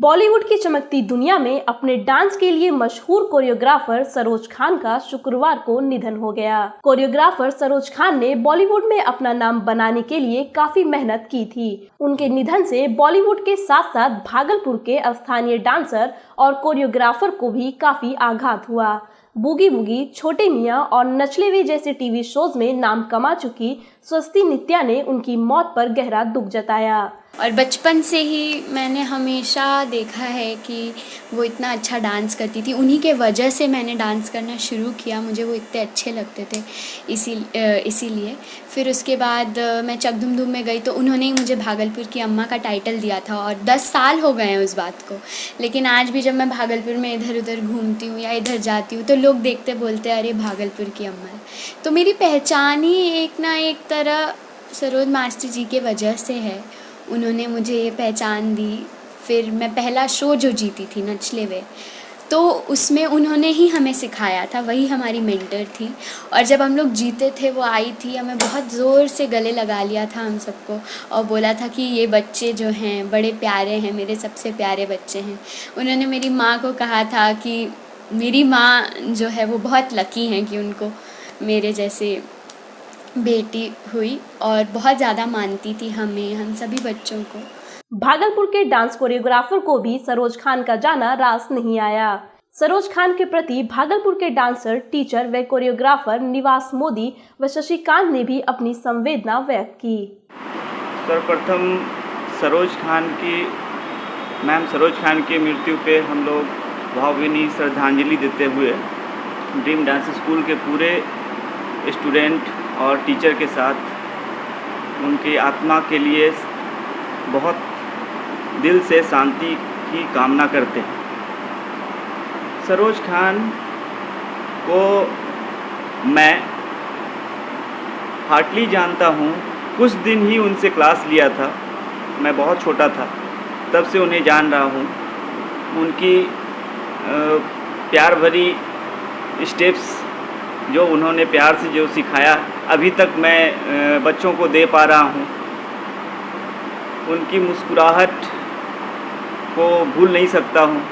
बॉलीवुड की चमकती दुनिया में अपने डांस के लिए मशहूर कोरियोग्राफर सरोज खान का शुक्रवार को निधन हो गया। कोरियोग्राफर सरोज खान ने बॉलीवुड में अपना नाम बनाने के लिए काफी मेहनत की थी। उनके निधन से बॉलीवुड के साथ साथ भागलपुर के स्थानीय डांसर और कोरियोग्राफर को भी काफी आघात हुआ। बूगी वूगी, छोटे मियां और नचले वे जैसे टीवी शोज में नाम कमा चुकी स्वस्ति नित्या ने उनकी मौत पर गहरा दुख जताया। और बचपन से ही मैंने हमेशा देखा है कि वो इतना अच्छा डांस करती थी। उन्हीं के वजह से मैंने डांस करना शुरू किया। मुझे वो इतने अच्छे लगते थे, इसीलिए फिर उसके बाद मैं चक धूम धूम में गई तो उन्होंने ही मुझे भागलपुर की अम्मा का टाइटल दिया था और 10 साल हो गए हैं उस बात को। लेकिन आज भी जब मैं भागलपुर में इधर उधर घूमती हूँ या इधर जाती हूँ तो लोग देखते बोलते हैं अरे भागलपुर की अम्मा है। तो मेरी पहचान ही एक ना एक तरह सरोज मास्टर जी के वजह से है। उन्होंने मुझे ये पहचान दी। फिर मैं पहला शो जो जीती थी नचले वे, तो उसमें उन्होंने ही हमें सिखाया था, वही हमारी मेंटर थी। और जब हम लोग जीते थे वो आई थी, हमें बहुत ज़ोर से गले लगा लिया था हम सबको और बोला था कि ये बच्चे जो हैं बड़े प्यारे हैं, मेरे सबसे प्यारे बच्चे हैं। उन्होंने मेरी माँ को कहा था कि मेरी माँ जो है वो बहुत लकी हैं कि उनको मेरे जैसे बेटी हुई और बहुत ज़्यादा मानती थी हमें, हम सभी बच्चों को। भागलपुर के डांस कोरियोग्राफर को भी सरोज खान का जाना रास नहीं आया। सरोज खान के प्रति भागलपुर के डांसर, टीचर व कोरियोग्राफर निवास मोदी व शशिकांत ने भी अपनी संवेदना व्यक्त की। सर्वप्रथम मैम सरोज खान की मृत्यु पे हम लोग भावभीनी श्रद्धांजलि देते हुए ड्रीम डांस स्कूल के पूरे स्टूडेंट और टीचर के साथ उनकी आत्मा के लिए बहुत दिल से शांति की कामना करते हैं। सरोज खान को मैं हार्डली जानता हूँ, कुछ दिन ही उनसे क्लास लिया था, मैं बहुत छोटा था, तब से उन्हें जान रहा हूँ। उनकी प्यार भरी स्टेप्स जो उन्होंने प्यार से जो सिखाया अभी तक मैं बच्चों को दे पा रहा हूँ। उनकी मुस्कुराहट को भूल नहीं सकता हूँ।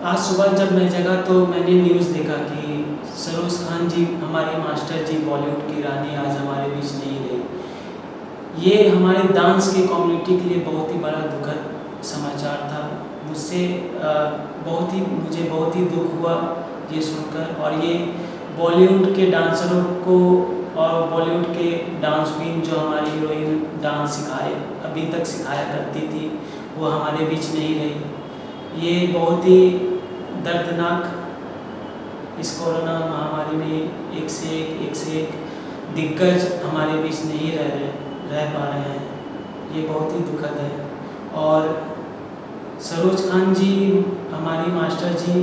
आज सुबह जब मैं जगा तो मैंने न्यूज़ देखा कि सरोज खान जी, हमारे मास्टर जी, बॉलीवुड की रानी, आज हमारे बीच नहीं रही। ये हमारे डांस के कम्युनिटी के लिए बहुत ही बड़ा दुखद समाचार था। मुझे बहुत ही दुख हुआ ये सुनकर। और ये बॉलीवुड के डांसरों को और बॉलीवुड के डांस क्वीन जो हमारी हीरोइन डांस अभी तक सिखाया करती थी, वो हमारे बीच नहीं रही। ये बहुत ही दर्दनाक, इस कोरोना महामारी में एक से एक दिग्गज हमारे बीच नहीं रह पा रहे हैं। ये बहुत ही दुखद है। और सरोज खान जी, हमारी मास्टर जी,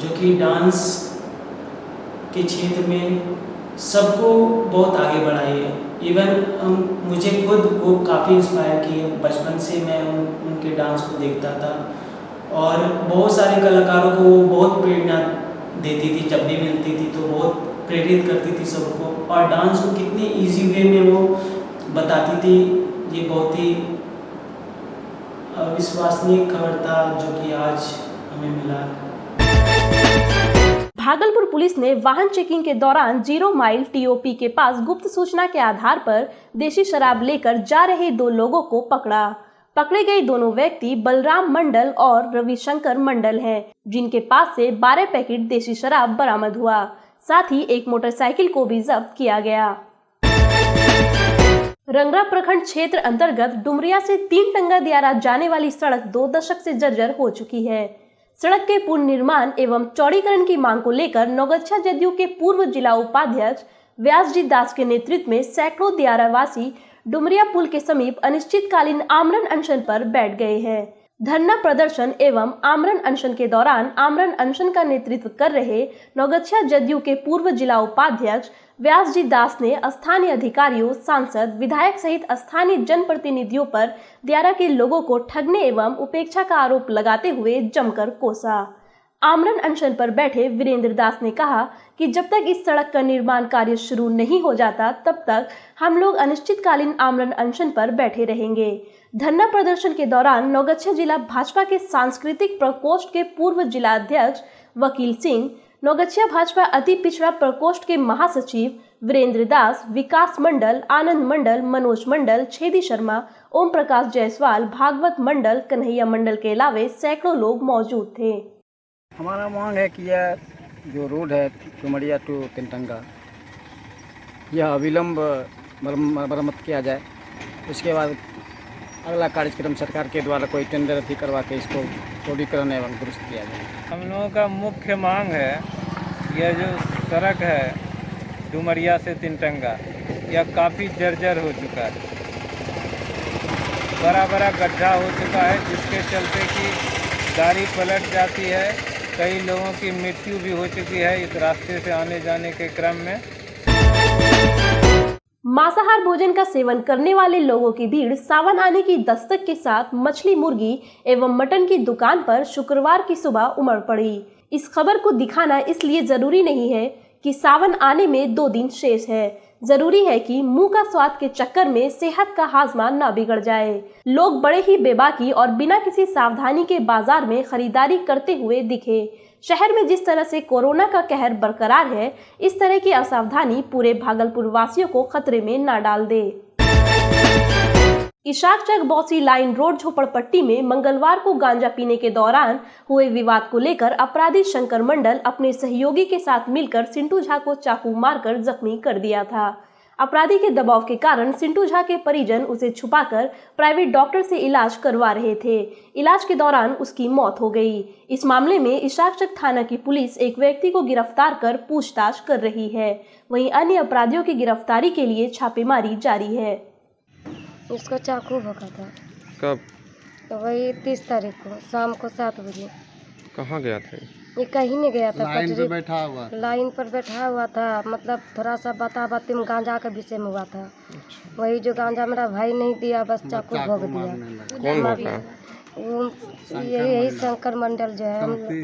जो कि डांस के क्षेत्र में सबको बहुत आगे बढ़ाई है। इवन मुझे खुद वो काफ़ी इंस्पायर किए। बचपन से मैं उनके डांस को देखता था और बहुत सारे कलाकारों को वो बहुत प्रेरणा देती थी। जब भी मिलती थी तो बहुत प्रेरित करती थी सबको, और डांस को कितनी इजी वे में वो बताती थी। ये बहुत ही अविश्वसनीय खबर था जो कि आज हमें मिला। भागलपुर पुलिस ने वाहन चेकिंग के दौरान 0 माइल टीओपी के पास गुप्त सूचना के आधार पर देशी शराब लेकर जा रहे 2 लोगों को पकड़ा। पकड़े गए दोनों व्यक्ति बलराम मंडल और रविशंकर मंडल हैं, जिनके पास से 12 पैकेट देशी शराब बरामद हुआ। साथ ही एक मोटरसाइकिल को भी जब्त किया गया। रंगरा प्रखंड क्षेत्र अंतर्गत डुमरिया से 3 टंगा दियारा जाने वाली सड़क 2 दशक से जर्जर हो चुकी है। सड़क के पुनर्निर्माण एवं चौड़ीकरण की मांग को लेकर नौगछिया जदयू के पूर्व जिला उपाध्यक्ष व्यासजी दास के नेतृत्व में सैकड़ों दियारावासी डुमरिया पुल के समीप अनिश्चितकालीन आमरण अनशन पर बैठ गए हैं। धरना प्रदर्शन एवं आमरण अनशन के दौरान आमरण अनशन का नेतृत्व कर रहे नौगछिया जदयू के पूर्व जिला उपाध्यक्ष व्यासजी दास ने स्थानीय अधिकारियों, सांसद, विधायक सहित स्थानीय जनप्रतिनिधियों पर दियारा के लोगों को ठगने एवं उपेक्षा का आरोप लगाते हुए जमकर कोसा। आमरण अनशन पर बैठे वीरेंद्र दास ने कहा कि जब तक इस सड़क का निर्माण कार्य शुरू नहीं हो जाता तब तक हम लोग अनिश्चितकालीन आमरण अनशन पर बैठे रहेंगे। धरना प्रदर्शन के दौरान नौगछिया जिला भाजपा के सांस्कृतिक प्रकोष्ठ के पूर्व जिला अध्यक्ष वकील सिंह, नौगछिया भाजपा अति पिछड़ा प्रकोष्ठ के महासचिव वीरेंद्र दास, विकास मंडल, आनंद मंडल, मनोज मंडल, छेदी शर्मा, ओम प्रकाश जायसवाल, भागवत मंडल, कन्हैया मंडल के अलावे सैकड़ों लोग मौजूद थे। हमारा मांग है कि यह जो रोड है डुमरिया टू तीनटंगा, यह अविलंब मरम्मत किया जाए। उसके बाद अगला कार्यक्रम सरकार के द्वारा कोई टेंडर अथी करवा के इसको चौड़ीकरण एवं दुरुस्त किया जाए। हम लोगों का मुख्य मांग है, यह जो सड़क है डुमरिया से तीनटंगा, यह काफ़ी जर्जर हो चुका है, बड़ा बड़ा गड्ढा हो चुका है, जिसके चलते कि गाड़ी पलट जाती है। कई लोगों की मृत्यु भी हो चुकी है इस रास्ते से आने जाने के क्रम में। मांसाहार भोजन का सेवन करने वाले लोगों की भीड़ सावन आने की दस्तक के साथ मछली, मुर्गी एवं मटन की दुकान पर शुक्रवार की सुबह उमड़ पड़ी। इस खबर को दिखाना इसलिए जरूरी नहीं है कि सावन आने में 2 दिन शेष है, जरूरी है कि मुंह का स्वाद के चक्कर में सेहत का हाजमा न बिगड़ जाए। लोग बड़े ही बेबाकी और बिना किसी सावधानी के बाजार में खरीदारी करते हुए दिखे। शहर में जिस तरह से कोरोना का कहर बरकरार है, इस तरह की असावधानी पूरे भागलपुर वासियों को खतरे में न डाल दे। इशाक चक बौसी लाइन रोड झोपड़पट्टी में मंगलवार को गांजा पीने के दौरान हुए विवाद को लेकर अपराधी शंकर मंडल अपने सहयोगी के साथ मिलकर सिंटू झा को चाकू मारकर जख्मी कर दिया था। अपराधी के दबाव के कारण सिंटू झा के परिजन उसे छुपाकर प्राइवेट डॉक्टर से इलाज करवा रहे थे। इलाज के दौरान उसकी मौत हो गई। इस मामले में इशाक चक थाना की पुलिस एक व्यक्ति को गिरफ्तार कर पूछताछ कर रही है। वहीं अन्य अपराधियों की गिरफ्तारी के लिए छापेमारी जारी है। उसको चाकू भोंका था। कब? तो वही 30 तारीख को शाम को 7 बजे। कहाँ गया था? ये कहीं नहीं गया था, लाइन पर बैठा हुआ लाइन पर बैठा हुआ था। मतलब थोड़ा सा बाती में गांजा के विषय में हुआ था। वही जो गांजा मेरा भाई नहीं दिया, बस चाकू भोंक दिया। कौन भोंका? यही शंकर मंडल जो है।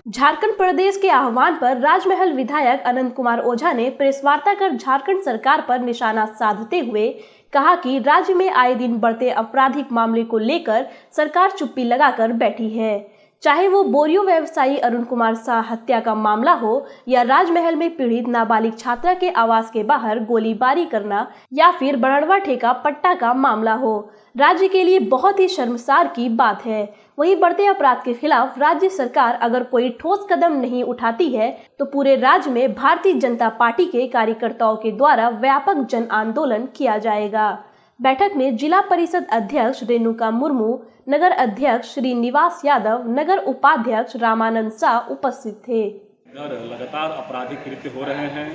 झारखंड प्रदेश के आह्वान पर राजमहल विधायक अनंत कुमार ओझा ने प्रेस वार्ता कर झारखंड सरकार पर निशाना साधते हुए कहा कि राज्य में आए दिन बढ़ते आपराधिक मामले को लेकर सरकार चुप्पी लगाकर बैठी है। चाहे वो बोरियो व्यवसायी अरुण कुमार शाह हत्या का मामला हो या राजमहल में पीड़ित नाबालिग छात्रा के आवास के बाहर गोलीबारी करना या फिर बरड़वा ठेका पट्टा का मामला हो, राज्य के लिए बहुत ही शर्मसार की बात है। वहीं बढ़ते अपराध के खिलाफ राज्य सरकार अगर कोई ठोस कदम नहीं उठाती है तो पूरे राज्य में भारतीय जनता पार्टी के कार्यकर्ताओं के द्वारा व्यापक जन आंदोलन किया जाएगा। बैठक में जिला परिषद अध्यक्ष रेणुका मुर्मू, नगर अध्यक्ष श्रीनिवास यादव, नगर उपाध्यक्ष रामानंद शाह उपस्थित थे। लगातार आपराधिक कृत्य हो रहे हैं।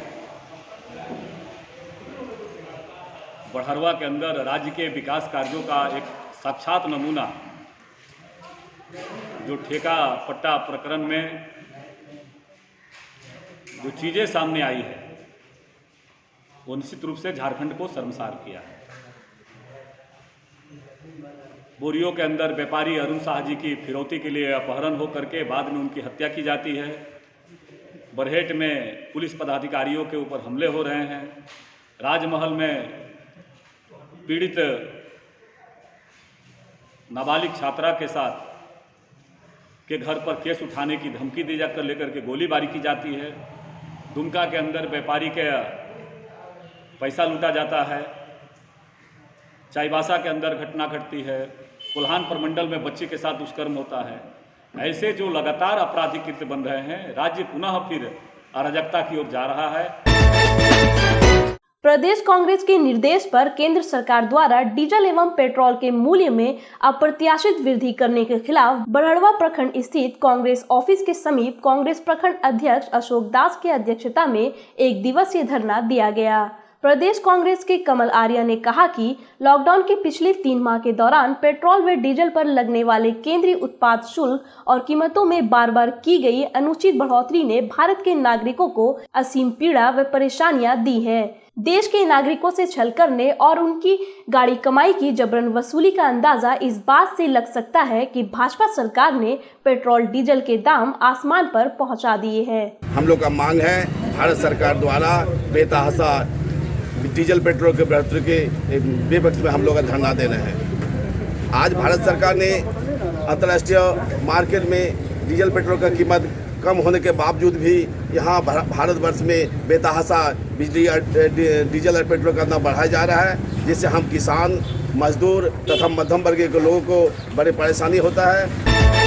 बड़हरवा के अंदर राज्य के विकास कार्यों का एक साक्षात नमूना जो ठेका पट्टा प्रकरण में जो चीज़ें सामने आई है वो निश्चित रूप से झारखंड को शर्मसार किया है। बोरियो के अंदर व्यापारी अरुण शाह जी की फिरौती के लिए अपहरण हो करके बाद में उनकी हत्या की जाती है। बरहेट में पुलिस पदाधिकारियों के ऊपर हमले हो रहे हैं। राजमहल में पीड़ित नाबालिग छात्रा के साथ के घर पर केस उठाने की धमकी दी जाकर लेकर के गोलीबारी की जाती है। दुमका के अंदर व्यापारी के पैसा लूटा जाता है। चाईबासा के अंदर घटना घटती है। कोल्हान प्रमंडल में बच्ची के साथ दुष्कर्म होता है। ऐसे जो लगातार आपराधिक कृत्य बन रहे हैं, राज्य पुनः फिर अराजकता की ओर जा रहा है। प्रदेश कांग्रेस के निर्देश पर केंद्र सरकार द्वारा डीजल एवं पेट्रोल के मूल्य में अप्रत्याशित वृद्धि करने के खिलाफ बरड़वा प्रखंड स्थित कांग्रेस ऑफिस के समीप कांग्रेस प्रखंड अध्यक्ष अशोक दास की अध्यक्षता में 1 दिवसीय धरना दिया गया। प्रदेश कांग्रेस के कमल आर्या ने कहा कि लॉकडाउन के पिछले 3 माह के दौरान पेट्रोल व डीजल पर लगने वाले केंद्रीय उत्पाद शुल्क और कीमतों में बार-बार की गई अनुचित बढ़ोतरी ने भारत के नागरिकों को असीम पीड़ा व परेशानियां दी है। देश के नागरिकों से छल करने और उनकी गाड़ी कमाई की जबरन वसूली का अंदाजा इस बात से लग सकता है कि भाजपा सरकार ने पेट्रोल डीजल के दाम आसमान पर पहुंचा दिए हैं। हम लोग का मांग है भारत सरकार द्वारा बेतहाशा डीजल पेट्रोल के बढ़ोतरी के विपक्ष में हम लोग का धरना दे रहे हैं। आज भारत सरकार ने अंतर्राष्ट्रीय मार्केट में डीजल पेट्रोल का कीमत कम होने के बावजूद भी यहाँ भारतवर्ष में बेतहाशा डीजल और पेट्रोल का दाम बढ़ाया जा रहा है, जिससे हम किसान, मजदूर तथा मध्यम वर्ग के लोगों को बड़ी परेशानी होता है।